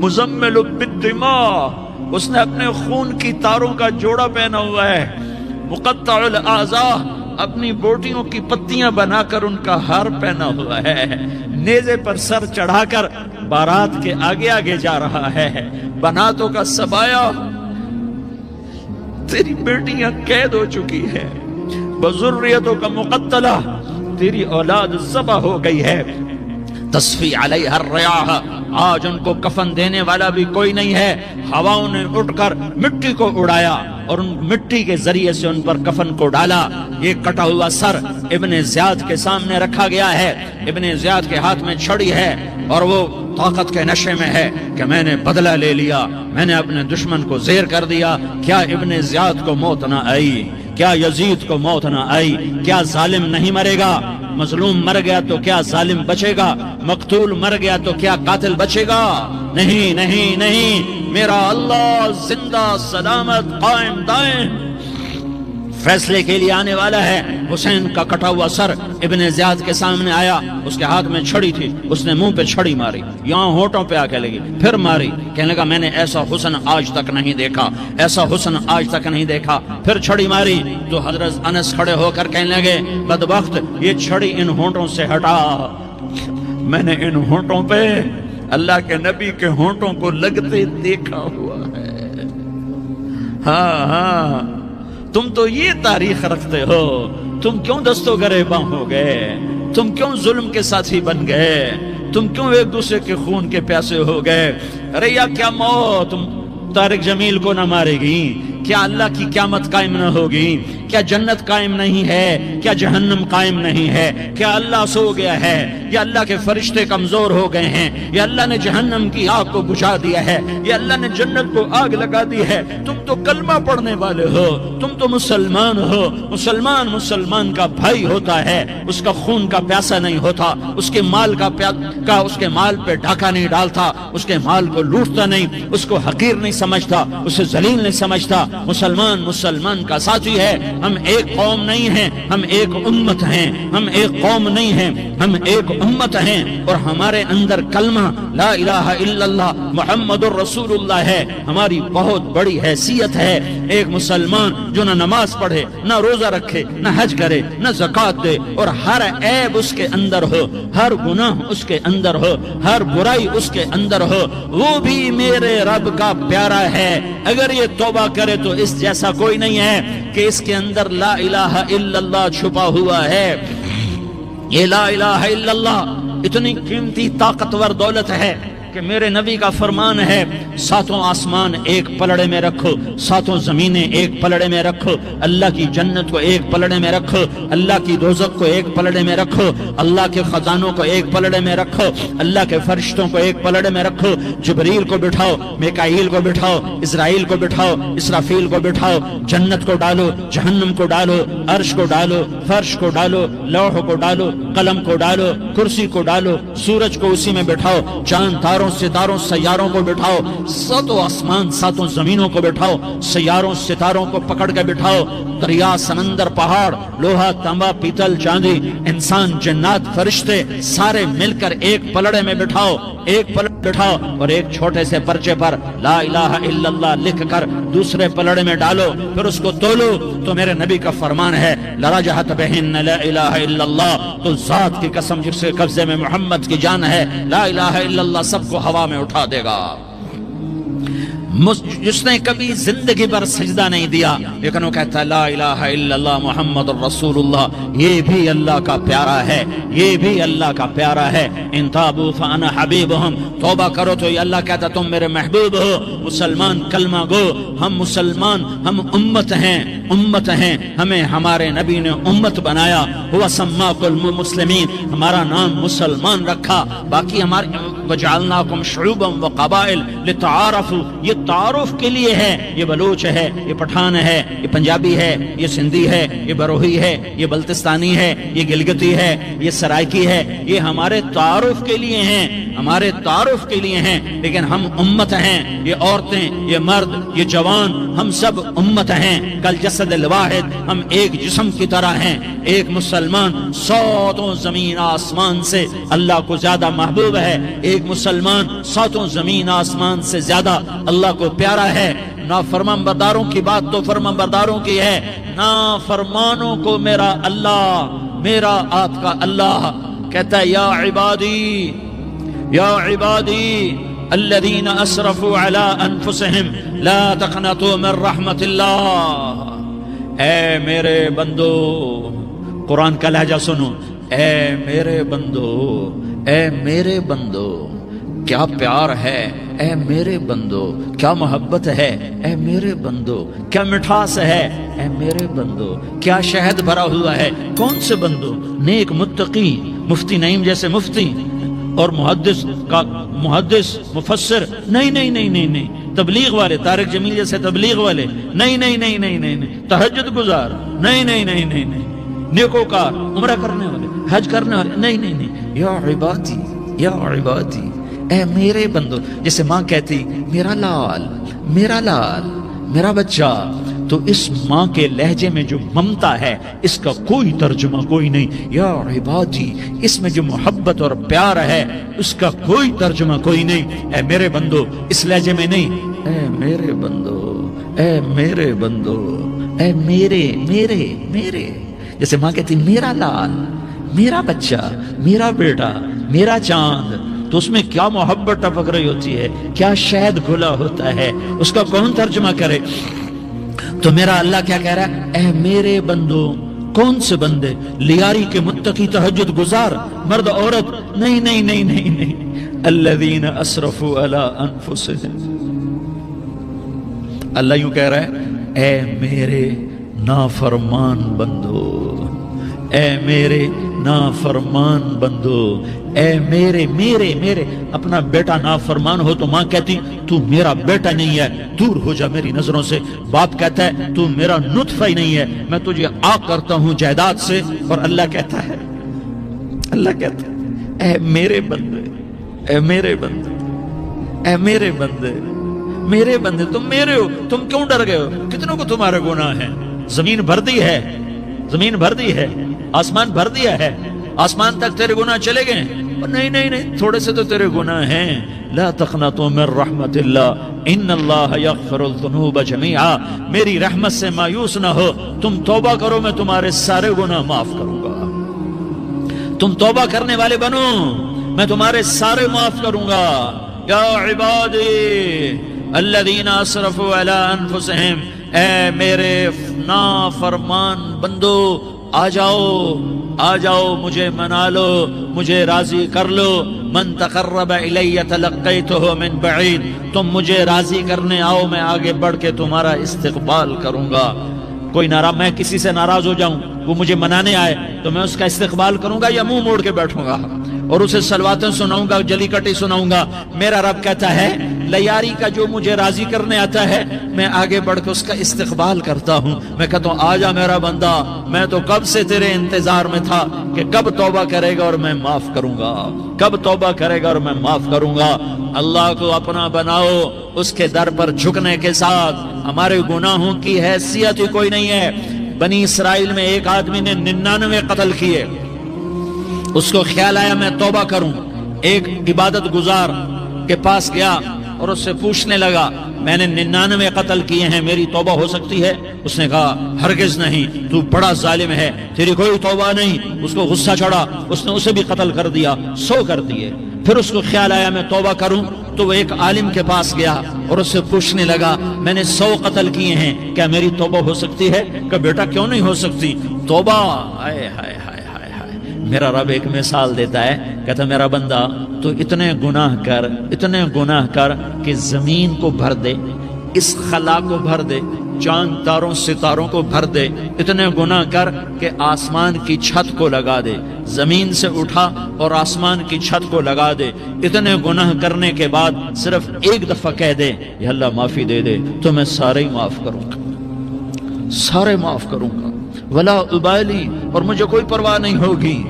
مزمل بالدماء، اس نے اپنے خون کی تاروں کا جوڑا پہنا ہوا ہے، مقطع الاعضاء، اپنی بوٹیوں کی پتیاں بنا کر ان کا ہار پہنا ہوا ہے، نیزے پر سر چڑھا کر بارات کے آگے آگے جا رہا ہے۔ بناتوں کا سبایا، تیری بیٹیاں قید ہو چکی ہے، بذریتوں کا مقتلہ، تیری اولاد ذبح ہو گئی ہے، تصفی علیہا الریاح، آج ان کو کفن دینے والا بھی کوئی نہیں ہے۔ ہواؤں نے اٹھ کر مٹی کو اڑایا اور ان مٹی کے ذریعے سے ان پر کفن کو ڈالا۔ یہ کٹا ہوا سر ابن زیاد کے سامنے رکھا گیا ہے، ابن زیاد کے ہاتھ میں چھڑی ہے اور وہ طاقت کے نشے میں ہے کہ میں نے بدلہ لے لیا، میں نے اپنے دشمن کو زیر کر دیا۔ کیا ابن زیاد کو موت نہ آئی؟ کیا یزید کو موت نہ آئی؟ کیا ظالم نہیں مرے گا؟ مظلوم مر گیا تو کیا ظالم بچے گا؟ مقتول مر گیا تو کیا قاتل بچے گا؟ نہیں نہیں نہیں، میرا اللہ زندہ سلامت قائم دائم فیصلے کے لیے آنے والا ہے۔ حسین کا کٹا ہوا سر ابن زیاد کے سامنے آیا، اس کے ہاتھ میں چھڑی تھی، اس نے منہ پہ چھڑی ماری، یہاں ہونٹوں پہ آ کے لگی، پھر ماری، کہنے لگا میں نے ایسا حسن آج تک نہیں دیکھا، ایسا حسن آج تک نہیں دیکھا، پھر چھڑی ماری تو حضرت انس کھڑے ہو کر کہنے لگے بدبخت، یہ چھڑی ان ہونٹوں سے ہٹا، میں نے ان ہونٹوں پہ اللہ کے نبی کے ہونٹوں کو لگتے دیکھا ہوا ہے۔ ہاں ہاں، تم تو یہ تاریخ رکھتے ہو، تم کیوں دستوں گریباں ہو گئے؟ تم کیوں ظلم کے ساتھی بن گئے؟ تم کیوں ایک دوسرے کے خون کے پیاسے ہو گئے؟ ارے یا کیا موت طارق جمیل کو نہ مارے گی؟ کیا اللہ کی قیامت قائم نہ ہوگی؟ کیا جنت قائم نہیں ہے؟ کیا جہنم قائم نہیں ہے؟ کیا اللہ سو گیا ہے؟ یا اللہ کے فرشتے کمزور ہو گئے ہیں؟ یا اللہ نے جہنم کی آگ کو بجھا دیا ہے؟ یا اللہ نے جنت کو آگ لگا دی ہے؟ تم تو کلمہ پڑھنے والے ہو، تم تو مسلمان ہو۔ مسلمان مسلمان کا بھائی ہوتا ہے، اس کا خون کا پیاسا نہیں ہوتا، اس کے مال اس کے مال پہ ڈاکہ نہیں ڈالتا، اس کے مال کو لوٹتا نہیں، اس کو حقیر نہیں سمجھتا، اسے ذلیل نہیں سمجھتا۔ مسلمان مسلمان کا ساتھی ہے۔ ہم ایک قوم نہیں ہیں، ہم ایک امت ہیں، ہم ایک قوم نہیں ہیں، ہم ایک امت ہیں، اور ہمارے اندر کلمہ لا الہ الا اللہ محمد الرسول اللہ ہے، ہماری بہت بڑی حیثیت ہے۔ ایک مسلمان جو نہ نماز پڑھے، نہ روزہ رکھے، نہ حج کرے، نہ زکوٰۃ دے، اور ہر عیب اس کے اندر ہو، ہر گناہ اس کے اندر ہو، ہر برائی اس کے اندر ہو، وہ بھی میرے رب کا پیارا ہے۔ اگر یہ توبہ کرے تو اس جیسا کوئی نہیں ہے کہ اس کے اندر لا الہ الا اللہ چھپا ہوا ہے۔ یہ لا الہ الا اللہ اتنی قیمتی طاقتور دولت ہے کہ میرے نبی کا فرمان ہے، ساتوں آسمان ایک پلڑے میں رکھو، ساتوں زمینیں ایک پلڑے میں رکھو، اللہ کی جنت کو ایک پلڑے میں رکھو، اللہ کی دوزخ کو ایک پلڑے میں رکھو، اللہ کے خزانوں کو ایک پلڑے میں رکھو، اللہ کے فرشتوں کو ایک پلڑے میں رکھو، جبریل کو بٹھاؤ، میکائیل کو بٹھاؤ، اسرائیل کو بٹھاؤ، اسرافیل کو بٹھاؤ، جنت کو ڈالو، جہنم کو ڈالو، عرش کو ڈالو، فرش کو ڈالو، لوح کو ڈالو، قلم کو ڈالو، کرسی کو ڈالو، سورج کو اسی میں بٹھاؤ، چاند تاروں ستاروں سیاروں کو بٹھاؤ، ساتوں آسمان ساتوں زمینوں کو بٹھاؤ، سیاروں ستاروں کو پکڑ کے بٹھاؤ، دریا سمندر پہاڑ لوہا تانبا پیتل چاندی انسان جنات فرشتے سارے مل کر ایک پلڑے میں بٹھاؤ، ایک پلڑے بٹھاؤ، اور ایک چھوٹے سے پرچے پر لا الہ الا اللہ لکھ کر دوسرے پلڑے میں ڈالو، پھر اس کو تولو تو میرے نبی کا فرمان ہے لرجحت بہن لا الہ الا اللہ، تو ذات کی قسم جس کے قبضے میں محمد کی جان ہے، لا الہ الا اللہ سب کو ہوا میں اٹھا دے گا۔ جس نے کبھی زندگی پر سجدہ نہیں دیا لیکن وہ کہتا ہے لا الہ الا اللہ محمد الرسول اللہ، یہ بھی اللہ کا پیارا ہے، یہ بھی اللہ کا پیارا ہے۔ ان تابوا فانا حبیبہم، توبہ کرو تو یہ اللہ کہتا تم میرے محبوب ہو۔ مسلمان کلمہ گو، ہم مسلمان، ہم امت ہیں، امت ہیں، ہمیں ہمارے نبی نے امت بنایا، ہوا سماکم المسلمین، ہمارا نام مسلمان رکھا، باقی ہمارے وجعلناکم شعوبا وقبائل لتعارفوا، یہ تعارف کے لیے ہے، یہ بلوچ ہے، یہ پٹھان ہے، یہ پنجابی ہے، یہ سندھی ہے، یہ بروہی ہے، یہ بلتستانی ہے، یہ گلگتی ہے، یہ سرائکی ہے، یہ ہمارے تعارف کے لیے ہیں، ہمارے تعارف کے لیے ہیں، لیکن ہم امت ہیں، یہ عورتیں، یہ مرد، یہ جوان، ہم سب امت ہیں، کل جسد الواحد، ہم ایک جسم کی طرح ہیں۔ ایک مسلمان ساتوں زمین آسمان سے اللہ کو زیادہ محبوب ہے، ایک مسلمان ساتوں زمین آسمان سے زیادہ اللہ اللہ کو پیارا ہے، نافرمان برداروں کی بات تو فرمان برداروں کی ہے، نافرمانوں کو میرا اللہ، میرا آپ کا اللہ کہتا ہے یا عبادی الذین اسرفوا علی انفسہم لا تقنطوا من رحمت اللہ، اے میرے بندو، قرآن کا لہجہ سنو، اے میرے بندو، اے میرے بندو، کیا پیار ہے، اے میرے بندو، کیا محبت ہے، اے میرے بندو، کیا مٹھاس ہے، اے میرے بندو، کیا شہد بھرا ہوا ہے، کون سے بندو؟ نیک متقی، مفتی نعیم جیسے مفتی اور محدث مفسر، نہیں، تبلیغ والے، طارق جمیل جیسے تبلیغ والے، نہیں، تہجد گزار، نہیں، نیکوکار، عمرہ کرنے والے، حج کرنے والے، نہیں، یا عبادی، اے میرے بندو، جیسے ماں کہتی میرا لال، میرا بچہ، تو اس ماں کے لہجے میں جو ممتا ہے اس کا کوئی ترجمہ کوئی نہیں، یا عبادی، اس میں جو محبت اور پیار ہے اس کا کوئی ترجمہ کوئی نہیں، اے میرے بندو، اس لہجے میں نہیں، اے میرے بندو، اے میرے بندو، اے میرے، جیسے ماں کہتی میرا لال، میرا بچہ، میرا بیٹا، میرا چاند، تو اس میں کیا محبت ٹپک رہی ہوتی ہے، کیا شہد گھلا ہوتا ہے، اس کا کون ترجمہ کرے؟ تو میرا اللہ کیا کہہ رہا ہے، اے میرے بندو، کون سے بندے؟ لیاری کے متقی، تہجد گزار، مرد عورت، نہیں، الذین اسرفوا علی انفسہم، اللہ یوں کہہ رہا ہے، اے میرے نافرمان بندو، اے میرے نافرمان بندو، اے میرے اپنا بیٹا نافرمان ہو تو ماں کہتی تو میرا بیٹا نہیں ہے، دور ہو جا میری نظروں سے، باپ کہتا ہے تو میرا نطفہ ہی نہیں ہے، میں تجھے عاق کرتا ہوں جائیداد سے، اور اللہ کہتا ہے اے میرے بندے، اے میرے بندے، اے میرے بندے، میرے بندے، تم میرے ہو، تم کیوں ڈر گئے ہو؟ کتنوں کو تمہارے گناہ ہیں؟ زمین بھر دی ہے، آسمان بھر دیا ہے، آسمان تک تیرے گناہ چلے گئے، نہیں، تھوڑے سے تو تیرے گناہ ہیں، لا تقنطوا من رحمت اللہ ان اللہ یغفر الذنوب جميعا، میری رحمت سے مایوس نہ ہو، تم توبہ کرو، میں تمہارے سارے گناہ معاف کروں گا، تم توبہ کرنے والے بنو، میں تمہارے سارے معاف کروں گا، یا عبادی الذین اسرفوا علی انفسہم، اے میرے نافرمان بندو، آ جاؤ مجھے منا لو، مجھے راضی کر لو، من تقرب الی تلقیتہ من بعید، تم مجھے راضی کرنے آؤ، میں آگے بڑھ کے تمہارا استقبال کروں گا، کوئی ناراض، میں کسی سے ناراض ہو جاؤں، وہ مجھے منانے آئے تو میں اس کا استقبال کروں گا یا منہ موڑ کے بیٹھوں گا اور اسے سلواتیں سناؤں گا، جلی کٹی سناؤں گا؟ میرا رب کہتا ہے لیاری کا جو مجھے راضی کرنے آتا ہے میں آگے بڑھ کے اس کا استقبال کرتا ہوں، میں کہتا ہوں آجا میرا بندہ، میں تو کب سے تیرے انتظار میں تھا کہ کب توبہ کرے گا اور میں معاف کروں گا، کب توبہ کرے گا اور میں معاف کروں گا۔ اللہ کو اپنا بناؤ، اس کے در پر جھکنے کے ساتھ، ہمارے گناہوں کی حیثیت ہی کوئی نہیں ہے۔ بنی اسرائیل میں ایک آدمی نے 99 قتل کیے، اس کو خیال آیا میں توبہ کروں، ایک عبادت گزار کے پاس گیا اور اس سے پوچھنے لگا میں نے 99 قتل کیے ہیں، میری توبہ ہو سکتی ہے؟ اس نے کہا ہرگز نہیں، تو بڑا ظالم ہے، تیری کوئی توبہ نہیں۔ اس کو غصہ چڑھا، اس نے اسے بھی قتل کر دیا، 100 کر دیے۔ پھر اس کو خیال آیا میں توبہ کروں، تو وہ ایک عالم کے پاس گیا اور اس سے پوچھنے لگا میں نے 100 قتل کیے ہیں، کیا میری توبہ ہو سکتی ہے؟ کہ بیٹا کیوں نہیں ہو سکتی توبہ؟ ہائے ہائے ہائے ہائے ہائے، میرا رب ایک مثال دیتا ہے، کہتا میرا بندہ تو اتنے گناہ کر کہ زمین کو بھر دے، اس خلا کو بھر دے، چاند تاروں ستاروں کو بھر دے، اتنے گناہ کر کہ آسمان کی چھت کو لگا دے، زمین سے اٹھا اور آسمان کی چھت کو لگا دے، اتنے گناہ کرنے کے بعد صرف ایک دفعہ کہہ دے یا اللہ معافی دے دے تو میں سارے ہی معاف کروں گا، سارے معاف کروں گا، ولا ابالی، اور مجھے کوئی پرواہ نہیں ہوگی۔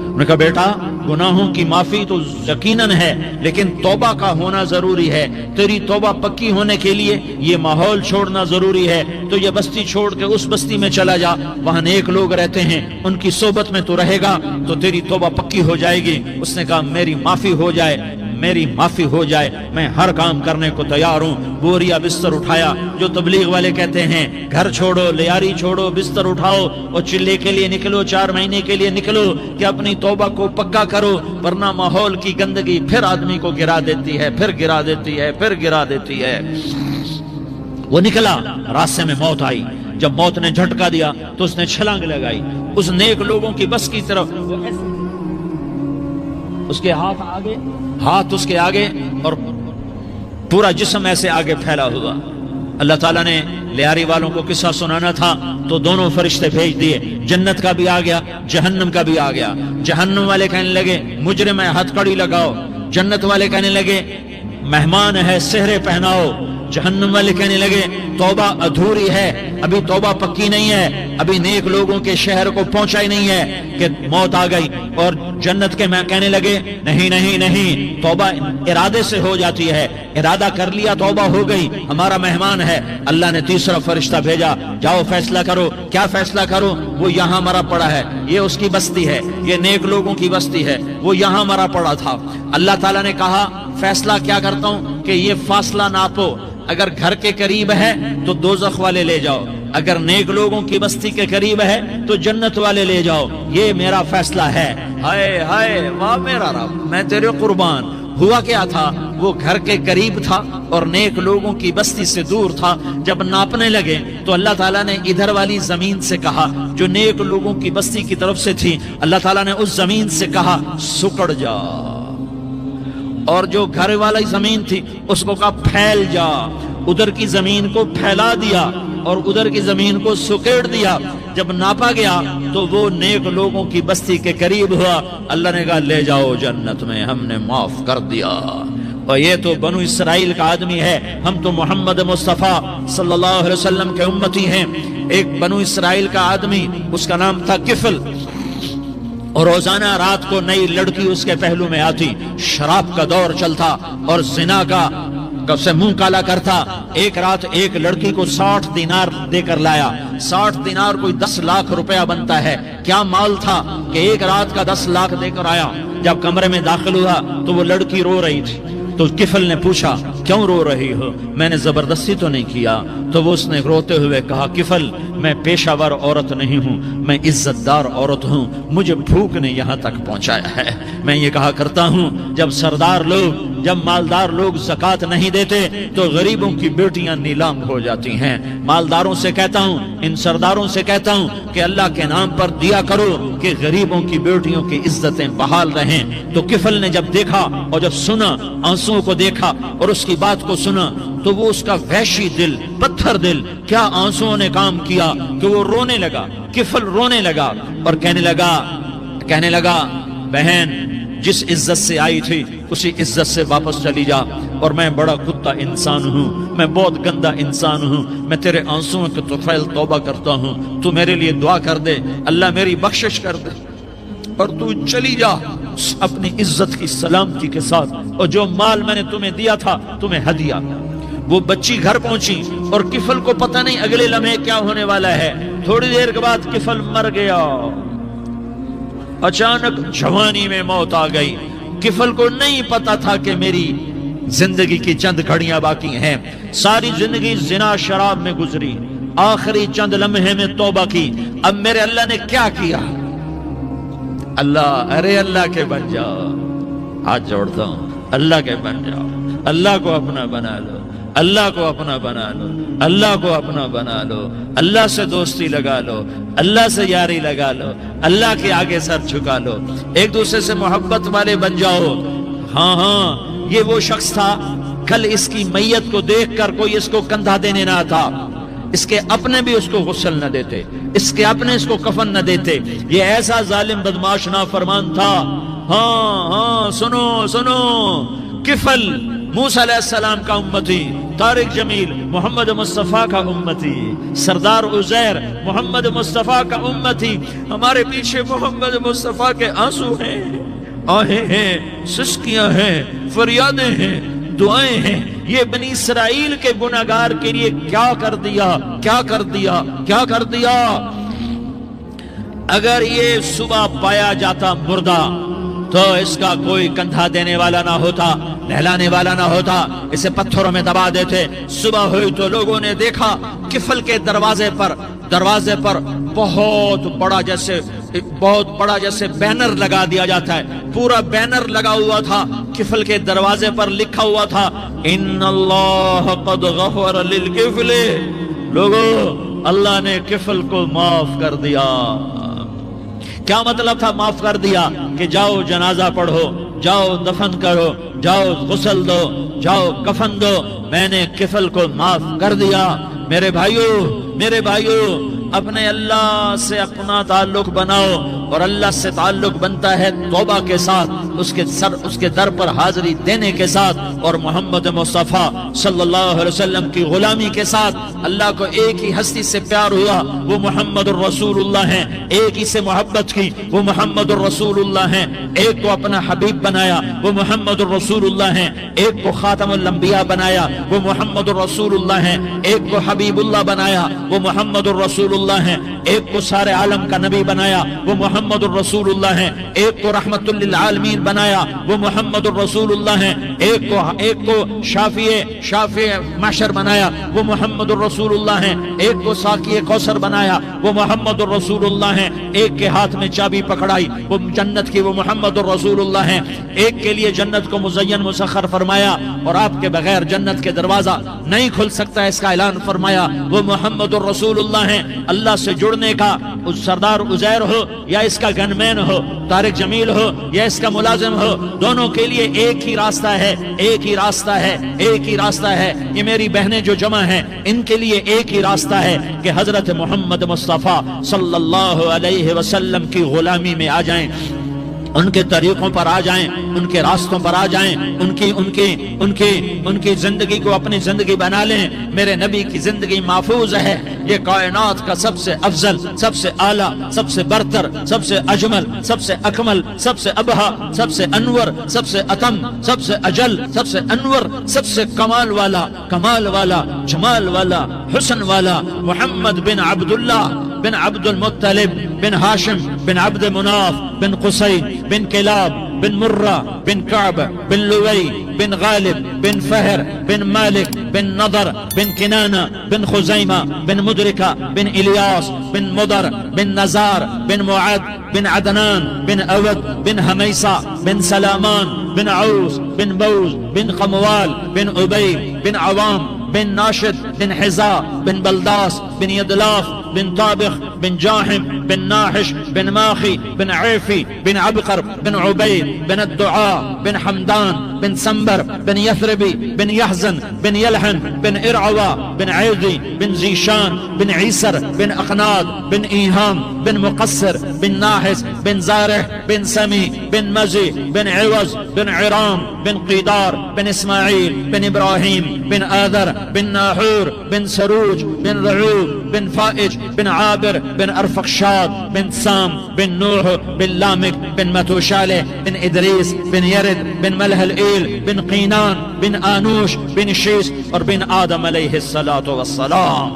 انہوں نے کہا بیٹا گناہوں کی معافی تو یقیناً ہے، لیکن توبہ کا ہونا ضروری ہے، تیری توبہ پکی ہونے کے لیے یہ ماحول چھوڑنا ضروری ہے، تو یہ بستی چھوڑ کے اس بستی میں چلا جا، وہاں نیک لوگ رہتے ہیں، ان کی صحبت میں تو رہے گا تو تیری توبہ پکی ہو جائے گی۔ اس نے کہا میری معافی ہو جائے، میری معافی ہو جائے، میں ہر کام کرنے کو تیار ہوں۔ بوریا بستر اٹھایا، جو تبلیغ والے کہتے ہیں گھر چھوڑو، لیاری چھوڑو، بستر اٹھاؤ اور چلے کے لیے نکلو، 4 مہینے کے لیے نکلو کہ اپنی توبہ کو پکا کرو، ورنہ ماحول کی گندگی پھر آدمی کو گرا دیتی ہے، پھر گرا دیتی ہے، پھر گرا دیتی ہے۔ وہ نکلا، راستے میں موت آئی۔ جب موت نے جھٹکا دیا تو اس نے چھلانگ لگائی اس نیک لوگوں کی بس کی طرف، اس کے ہاتھ اس کے آگے اور پورا جسم ایسے آگے پھیلا ہوا۔ اللہ تعالیٰ نے لیاری والوں کو قصہ سنانا تھا تو دونوں فرشتے بھیج دیے، جنت کا بھی آ گیا، جہنم کا بھی آ گیا۔ جہنم والے کہنے لگے مجرم ہے، ہتھ کڑی لگاؤ۔ جنت والے کہنے لگے مہمان ہے، سہرے پہناؤ۔ جہنم والے کہنے لگے توبہ ادھوری ہے، ابھی توبہ پکی نہیں ہے، ابھی نیک لوگوں کے شہر کو پہنچا ہی نہیں ہے کہ موت آ گئی۔ اور جنت کے میں کہنے لگے نہیں نہیں نہیں، توبہ ارادے سے ہو جاتی ہے، ارادہ کر لیا توبہ ہو گئی، ہمارا مہمان ہے۔ اللہ نے تیسرا فرشتہ بھیجا، جاؤ فیصلہ کرو۔ کیا فیصلہ کرو؟ وہ یہاں مرا پڑا ہے، یہ اس کی بستی ہے، یہ نیک لوگوں کی بستی ہے، وہ یہاں مرا پڑا تھا۔ اللہ تعالیٰ نے کہا فیصلہ کیا کرتا ہوں کہ یہ فاصلہ ناپو، اگر گھر کے قریب ہے تو دوزخ والے لے جاؤ، اگر نیک لوگوں کی بستی کے قریب ہے تو جنت والے لے جاؤ، یہ میرا فیصلہ ہے۔ ہائے ہائے واہ میرا رب، میں تیرے قربان۔ ہوا کیا تھا؟ وہ گھر کے قریب تھا اور نیک لوگوں کی بستی سے دور تھا۔ جب ناپنے لگے تو اللہ تعالیٰ نے ادھر والی زمین سے کہا جو نیک لوگوں کی بستی کی طرف سے تھی، اللہ تعالیٰ نے اس زمین سے کہا سکڑ جا، اور جو گھر والی زمین تھی اس کو کہا پھیل جا۔ ادھر کی زمین کو پھیلا دیا اور ادھر کی زمین کو سکیڑ دیا۔ جب ناپا گیا تو وہ نیک لوگوں کی بستی کے قریب ہوا۔ اللہ نے کہا لے جاؤ جنت میں، ہم نے معاف کر دیا۔ اور یہ تو بنو اسرائیل کا آدمی ہے، ہم تو محمد مصطفیٰ صلی اللہ علیہ وسلم کے امتی ہیں۔ ایک بنو اسرائیل کا آدمی، اس کا نام تھا کفل، اور روزانہ رات کو نئی لڑکی اس کے پہلو میں آتی، شراب کا دور چلتا اور زنا کا سے منہ کالا کرتا۔ ایک رات ایک لڑکی کو 60 دینار دے کر لایا۔ 60 دینار کوئی 10 لاکھ روپیہ بنتا ہے۔ کیا مال تھا کہ ایک رات کا 10 لاکھ دے کر آیا۔ جب کمرے میں داخل ہوا تو وہ لڑکی رو رہی تھی، تو کفل نے پوچھا کیوں رو رہی ہو؟ میں نے زبردستی تو نہیں کیا۔ تو وہ اس نے روتے ہوئے کہا کفل میں پیشہ ور عورت نہیں ہوں، میں عزت دار عورت ہوں، مجھے بھوک نے یہاں تک پہنچایا ہے۔ میں یہ کہا کرتا ہوں جب سردار لوگ، جب مالدار لوگ زکوٰۃ نہیں دیتے تو غریبوں کی بیٹیاں نیلام ہو جاتی ہیں۔ مالداروں سے کہتا ہوں، ان سرداروں سے کہتا ہوں کہ اللہ کے نام پر دیا کرو کہ غریبوں کی بیٹیوں کی عزتیں بحال رہیں۔ تو کفل نے جب دیکھا اور جب سنا، آنسوں کو دیکھا اور اس کی بات کو سنا، تو وہ اس کا وحشی دل، پتھر دل، کیا آنسوں نے کام کیا کہ وہ رونے لگا۔ کفل رونے لگا اور کہنے لگا بہن جس عزت سے آئی تھی اسی عزت سے واپس چلی جا، اور میں بڑا کتا انسان ہوں، میں بہت گندا انسان ہوں، میں تیرے آنسوں کے طفیل توبہ کرتا ہوں، تو میرے لیے دعا کر دے، اللہ میری بخشش کر دے، اور تو چلی جا اپنی عزت کی سلامتی کے ساتھ، اور جو مال میں نے تمہیں دیا تھا تمہیں ہدیہ۔ وہ بچی گھر پہنچی اور کفل کو پتہ نہیں اگلے لمحے کیا ہونے والا ہے۔ تھوڑی دیر کے بعد کفل مر گیا، اچانک جوانی میں موت آ گئی۔ کفل کو نہیں پتا تھا کہ میری زندگی کی چند گھڑیاں باقی ہیں۔ ساری زندگی زنا شراب میں گزری، آخری چند لمحے میں توبہ کی۔ اب میرے اللہ نے کیا کیا؟ اللہ، ارے اللہ کے بن جاؤ، ہاتھ جوڑتا ہوں، اللہ کے بن جاؤ، اللہ کو اپنا بنا لو، اللہ کو اپنا بنا لو، اللہ کو اپنا بنا لو، اللہ سے دوستی لگا لو، اللہ سے یاری لگا لو، اللہ کے آگے سر جھکا لو، ایک دوسرے سے محبت والے بن جاؤ۔ ہاں یہ وہ شخص تھا، کل اس کی میت کو دیکھ کر کوئی اس کو کندھا دینے نہ آتا، اس کے اپنے بھی اس کو غسل نہ دیتے، اس کے اپنے اس کو کفن نہ دیتے۔ یہ ایسا ظالم بدماش نافرمان تھا۔ ہاں سنو، کفل موسیٰ علیہ السلام کا امتی، طارق جمیل محمد مصطفیٰ کا امتی، سردار عزیر محمد مصطفیٰ کا امتی۔ ہمارے پیچھے محمد مصطفیٰ کے آنسو ہیں، آہیں ہیں، سسکیاں ہیں، فریادیں ہیں، دعائیں ہیں۔ یہ بنی اسرائیل کے گناہگار کے لیے کیا کر دیا۔ اگر یہ صبح پایا جاتا مردہ تو اس کا کوئی کندھا دینے والا نہ ہوتا، نہلانے والا نہ ہوتا، اسے پتھروں میں دبا دیتے۔ صبح ہوئی تو لوگوں نے دیکھا کفل کے دروازے پر بہت بڑا جیسے بینر لگا دیا جاتا ہے، پورا بینر لگا ہوا تھا، کفل کے دروازے پر لکھا ہوا تھا ان اللہ قد غفر للکفل، لوگو اللہ نے کفل کو معاف کر دیا۔ کیا مطلب تھا معاف کر دیا؟ کہ جاؤ جنازہ پڑھو، جاؤ دفن کرو، جاؤ غسل دو، جاؤ کفن دو، میں نے کفل کو معاف کر دیا۔ میرے بھائیو اپنے اللہ سے اپنا تعلق بناؤ، اور اللہ سے تعلق بنتا ہے توبہ کے ساتھ، اس کے در پر حاضری دینے کے ساتھ، اور محمد مصطفیٰ صلی اللہ علیہ وسلم کی غلامی کے ساتھ۔ اللہ کو ایک ہی ہستی سے پیار ہوا، وہ محمد الرسول اللہ ہیں، ایک ہی سے محبت کی، وہ محمد الرسول اللہ ہیں، ایک کو اپنا حبیب بنایا، وہ محمد الرسول اللہ ہیں، ایک کو خاتم الانبیاء بنایا، وہ محمد الرسول اللہ ہیں، ایک کو حبیب اللہ بنایا، وہ محمد الرسول اللہ ہیں، ایک کو سارے عالم کا نبی بنایا، وہ محمد الرسول اللہ ہیں، ایک کو رحمت للعالمین بنایا، وہ محمد الرسول اللہ ہیں، ایک کو شافع محشر بنایا، وہ محمد الرسول اللہ ہیں، ایک کو ساقی کوثر بنایا، وہ محمد الرسول اللہ ہیں، ایک کے ہاتھ میں چابی پکڑائی، وہ جنت کی، وہ محمد الرسول اللہ ہیں، ایک کے لیے جنت کو مزین مسخر فرمایا، اور آپ کے بغیر جنت کے دروازہ نہیں کھل سکتا، اس کا اعلان فرمایا، وہ محمد الرسول اللہ ہیں۔ اللہ سے جڑنے کا سردار عزیر ہو یا اس کا گنمین ہو، طارق جمیل ہو یا اس کا ملازم ہو، دونوں کے لیے ایک ہی راستہ ہے، ایک ہی راستہ ہے، ایک ہی راستہ ہے۔ یہ میری بہنیں جو جمع ہیں، ان کے لیے ایک ہی راستہ ہے کہ حضرت محمد مصطفیٰ صلی اللہ علیہ وسلم کی غلامی میں آ جائیں، ان کے طریقوں پر آ جائیں، ان کے راستوں پر آ جائیں، ان کی زندگی کو اپنی زندگی بنا لیں۔ میرے نبی کی زندگی محفوظ ہے، یہ کائنات کا سب سے افضل، سب سے اعلیٰ، سب سے برتر، سب سے اجمل، سب سے اکمل، سب سے ابہا، سب سے انور، سب سے اتم، سب سے اجل، سب سے انور، سب سے کمال والا، جمال والا، حسن والا، محمد بن عبداللہ بن عبد المطلب بن ہاشم بن عبد مناف بن قصی بن کلاب بن مرہ بن کعب بن لوی بن غالب بن فہر بن مالک بن نضر بن کنانہ بن خزیمہ بن مدرکہ بن الیاس بن مضر بن نزار بن معد بن عدنان بن اود بن حمیصہ بن سلامان بن عوس بن بوز بن قموال بن ابی بن عوام بن ناشد بن حزا بن بلداس بن يدلاف بن طابخ بن جاحم بن ناحش بن ماخي بن عيفي بن عبقر بن عبيد بن الدعاء بن حمدان بن سنبر بن يثربي بن يحزن بن يلحن بن إرعوى بن عيضي بن زيشان بن عيسر بن أقناد بن إيهام بن مقصر بن ناحس بن زارح بن سمي بن مزي بن عوز بن عرام بن قيدار بن إسماعيل بن إبراهيم بن آذر بن ناحور بن سروج بن رعوب بن فائج بن عابر بن أرفقشاد بن سام بن نوح بن لامك بن متوشالة بن إدريس بن يرد بن ملهلئيل بن قينان بن آنوش بن شيس اور بن آدم علیہ السلام۔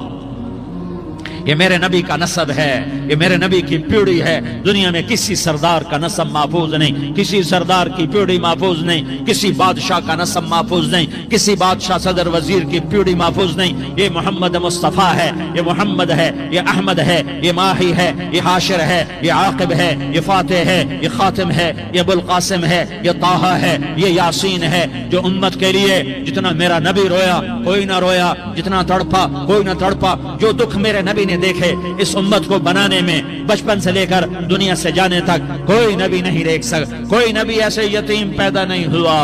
یہ میرے نبی کا نسب ہے، یہ میرے نبی کی پیڑھی ہے۔ دنیا میں کسی سردار کا نسب محفوظ نہیں، کسی سردار کی پیڑھی محفوظ نہیں، کسی بادشاہ کا نسب محفوظ نہیں، کسی بادشاہ صدر وزیر کی پیڑھی محفوظ نہیں۔ یہ محمد مصطفیٰ ہے، یہ محمد ہے، یہ احمد ہے، یہ ماہی ہے، یہ حاشر ہے، یہ عاقب ہے، یہ فاتح ہے، یہ خاتم ہے، یہ ابو القاسم ہے، یہ طٰہٰ ہے، یہ یاسین ہے۔ جو امت کے لیے جتنا میرا نبی رویا کوئی نہ رویا، جتنا تڑپا کوئی نہ تڑپا، جو دکھ میرے نبی نے دیکھے اس امت کو بنانے میں، بچپن سے لے کر دنیا سے جانے تک کوئی نبی نہیں دیکھ سکتا۔ کوئی نبی ایسے یتیم پیدا نہیں ہوا،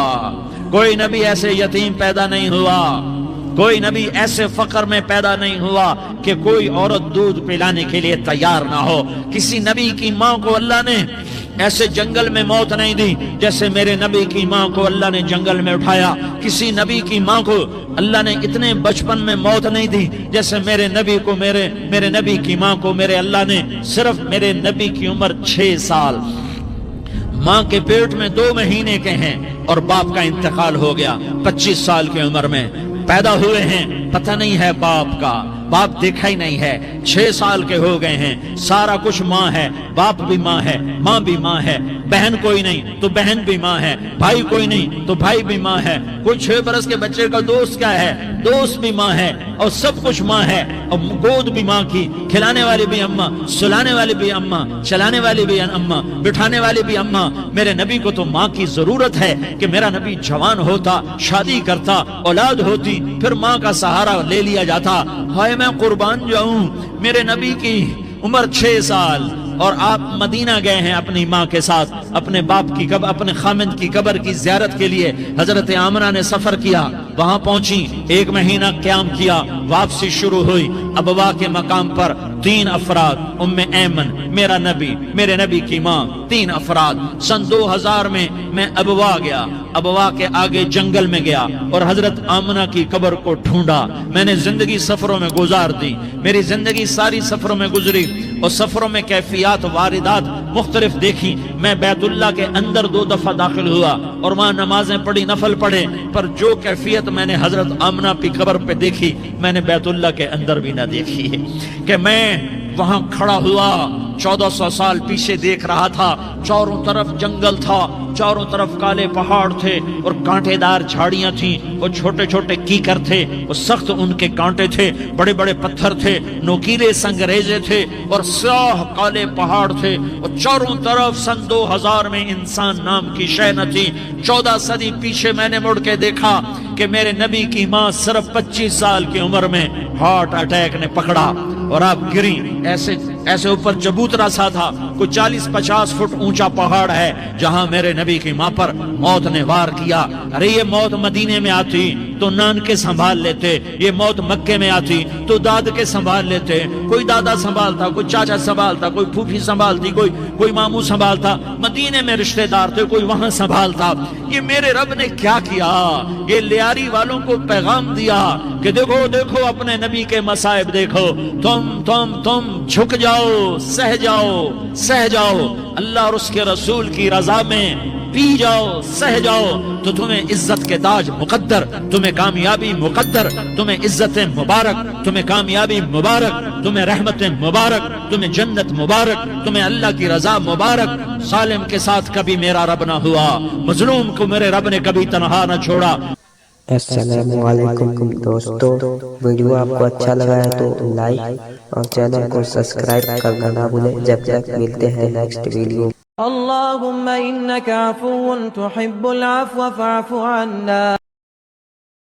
کوئی نبی ایسے یتیم پیدا نہیں ہوا، کوئی نبی ایسے فقر میں پیدا نہیں ہوا کہ کوئی عورت دودھ پلانے کے لیے تیار نہ ہو۔ کسی نبی کی ماں کو اللہ نے ایسے جنگل میں موت نہیں دی جیسے میرے نبی کی ماں کو اللہ نے جنگل میں اٹھایا۔ کسی نبی کی ماں کو اللہ نے اتنے بچپن میں موت نہیں دی جیسے میرے نبی کو، میرے نبی کی ماں کو میرے اللہ نے صرف میرے نبی کی عمر 6 سال، ماں کے پیٹ میں 2 مہینے کے ہیں اور باپ کا انتقال ہو گیا 25 سال کی عمر میں۔ پیدا ہوئے ہیں، پتہ نہیں ہے باپ کا، باپ دیکھا ہی نہیں ہے، 6 سال کے ہو گئے ہیں، سارا کچھ ماں ہے، باپ بھی ماں ہے، ماں بھی ماں ہے، بہن کوئی نہیں تو بہن بھی ماں ہے، بھائی کوئی نہیں تو بھائی بھی ماں ہے، کوئی 6 برس کے بچے کا دوست کیا ہے، دوست بھی ماں ہے، اور سب کچھ ماں ہے، اور گود بھی ماں کی، کھلانے والی بھی اماں، سلانے والی بھی اماں، چلانے والی بھی اماں، بٹھانے والی بھی اماں۔ میرے نبی کو تو ماں کی ضرورت ہے کہ میرا نبی جوان ہوتا، شادی کرتا، اولاد ہوتی، پھر ماں کا سہارا لے لیا جاتا۔ ہائے میں قربان جاؤں، میرے نبی کی عمر 6 سال اور آپ مدینہ گئے ہیں اپنی ماں کے ساتھ، اپنے باپ کی قبر، اپنے خامند کی قبر کی زیارت کے لیے حضرت آمنہ نے سفر کیا، وہاں پہنچی، 1 مہینہ قیام کیا، واپسی شروع ہوئی، ابوا کے مقام پر 3 افراد، ام ایمن، میرا نبی، میرے نبی کی ماں، 3 افراد۔ سن 2000 میں ابوا گیا، ابوا کے آگے جنگل میں گیا اور حضرت آمنہ کی قبر کو ڈھونڈا۔ میں نے زندگی سفروں میں گزار دی، میری زندگی ساری سفروں میں گزری، اور سفروں میں کیفیات واردات مختلف دیکھی۔ میں بیت اللہ کے اندر 2 دفعہ داخل ہوا اور وہاں نمازیں پڑھی، نفل پڑھے، پر جو کیفیت میں نے حضرت آمنہ کی قبر پہ دیکھی میں نے بیت اللہ کے اندر بھی نہ دیکھی، کہ میں وہاں کھڑا ہوا 1400 سال پیچھے دیکھ رہا تھا، چاروں طرف جنگل تھا، چاروں طرف کالے پہاڑ تھے اور کانٹے دار جھاڑیاں تھیں، اور چھوٹے چھوٹے کیکر تھے، اور سخت ان کے کانٹے تھے، بڑے بڑے پتھر تھے، نوکیلے سنگریزے تھے، اور سیاہ کالے پہاڑ تھے، اور چاروں طرف سن 2000 میں انسان نام کی شے نہ تھی۔ 14 صدی پیچھے میں نے مڑ کے دیکھا کہ میرے نبی کی ماں صرف 25 سال کی عمر میں ہارٹ اٹیک نے پکڑا اور آپ گری، ایسے اوپر چبوترا سا تھا، کوئی 40-50 فٹ اونچا پہاڑ ہے جہاں میرے نبی کی ماں پر موت نے وار کیا۔ ارے یہ موت مدینے میں آتی تو نان کے سنبھال لیتے، یہ موت مکے میں آتی تو داد کے سنبھال لیتے، کوئی دادا سنبھالتا، کوئی چاچا سنبھالتا، کوئی پھوپھی سنبھالتی، کوئی ماموں سنبھالتا، مدینے میں رشتہ دار تھے، کوئی وہاں سنبھالتا۔ یہ میرے رب نے کیا کیا؟ یہ لیاری والوں کو پیغام دیا کہ دیکھو دیکھو اپنے نبی کے مصائب دیکھو، تم جھک جاؤ، سہ جاؤ، اللہ اور اس کے رسول کی رضا میں پی جاؤ، سہ جاؤ، تو تمہیں عزت کے تاج مقدر، تمہیں کامیابی مقدر، تمہیں عزت مبارک، تمہیں کامیابی مبارک، تمہیں رحمت مبارک، تمہیں جنت مبارک، تمہیں اللہ کی رضا مبارک۔ ظالم کے ساتھ کبھی میرا رب نہ ہوا، مظلوم کو میرے رب نے کبھی تنہا نہ چھوڑا۔ السلام علیکم دوستو، ویڈیو آپ کو اچھا لگا ہے تو لائک اور چینل کو سبسکرائب کرنا نہ بھولیں۔ جب تک ملتے ہیں نیکسٹ ویڈیو۔ اللهم إنك عفو تحب العفو فاعف عنا